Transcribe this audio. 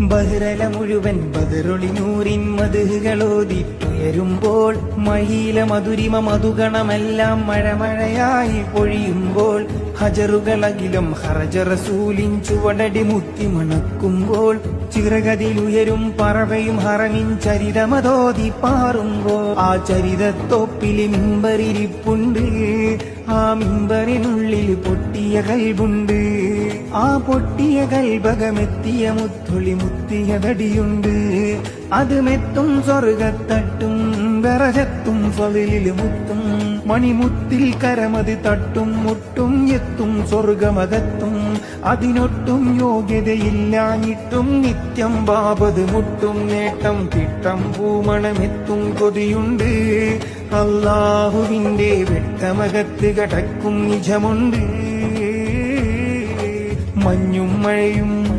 ബഹ്റല മുഴുവൻ ബദറൊളി നൂറിൻ മധുകളോദിത്തുയരുമ്പോൾ മഹീല മധുരിമ മധുഗണമെല്ലാം മഴമഴയായി പൊഴിയുമ്പോൾ ഹജറുകളകിലും ഹറജ റസൂലിൻ ചുവടടി മുത്തി മണക്കുമ്പോൾ ചിറകതിലുയരും പറവയും ഹറമിൻ ചരിതമതോതി പാറുമ്പോൾ ആ ചരിതത്തൊപ്പില് മിമ്പറിരിപ്പുണ്ട്. ആ മിമ്പറിനുള്ളിൽ പൊട്ടിയ കൽബുണ്ട്. ആ പൊട്ടിയ കൽബകമെത്തിയ മുത്തൊളി മുത്തിയതടിയുണ്ട്. അത് മെത്തും സ്വർഗത്തട്ടും വിറകത്തും ഫളിലില് മുത്തും മണിമുത്തിൽ കരമത് തട്ടും മുട്ടും എത്തും സ്വർഗമകത്തും. അതിനൊട്ടും യോഗ്യതയില്ലാഞ്ഞിട്ടും നിത്യം ബാബത് മുട്ടും നേട്ടം തിട്ടം പൂമണമെത്തും കൊതിയുണ്ട്. അല്ലാഹുവിന്റെ വെട്ടമകത്ത് കടക്കും നിജമുണ്ട്. മഞ്ഞും മഴയും